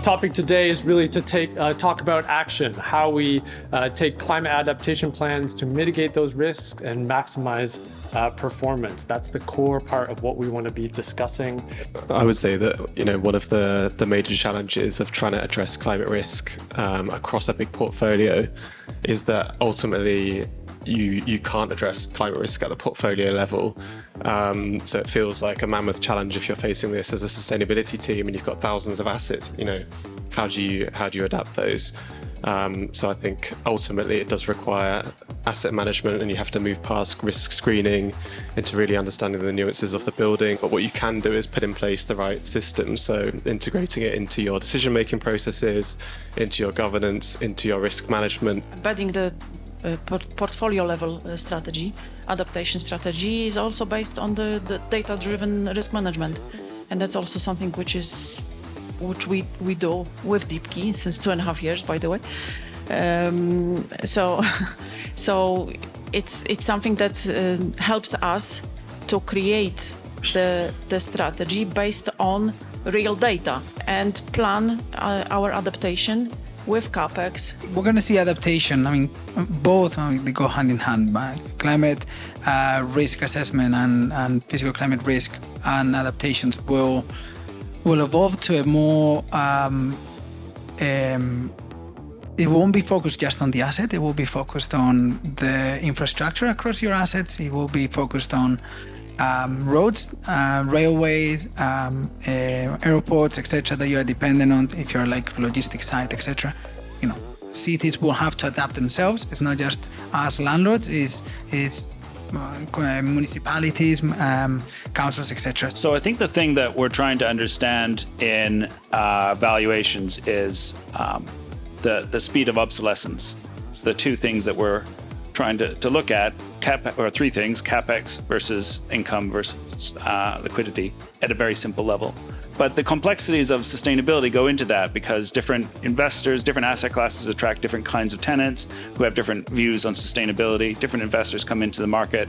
topic today is really to talk about action, how we take climate adaptation plans to mitigate those risks and maximize performance. That's the core part of what we want to be discussing. I would say that one of the major challenges of trying to address climate risk across a big portfolio is that ultimately you can't address climate risk at the portfolio level. So it feels like a mammoth challenge if you're facing this as a sustainability team and you've got thousands of assets. How do you adapt those? So I think ultimately it does require asset management, and you have to move past risk screening into really understanding the nuances of the building. But what you can do is put in place the right systems, so integrating it into your decision-making processes, into your governance, into your risk management. Embedding the portfolio level strategy, adaptation strategy, is also based on the data-driven risk management. And that's also something which we do with Deepki since 2.5 years, by the way. So it's something that helps us to create the strategy based on real data and plan our adaptation with CapEx. We're going to see adaptation. Both they go hand in hand. Climate risk assessment and physical climate risk and adaptations will evolve to a more. It won't be focused just on the asset. It will be focused on the infrastructure across your assets. It will be focused on roads, railways, airports, etc. that you are dependent on if you're like logistics site, etc. Cities will have to adapt themselves. It's not just us landlords. It's municipalities, councils, etc. So I think the thing that we're trying to understand in valuations is the speed of obsolescence. So the two things that we're trying to look at, three things: CapEx versus income versus liquidity at a very simple level. But the complexities of sustainability go into that because different investors, different asset classes attract different kinds of tenants who have different views on sustainability. Different investors come into the market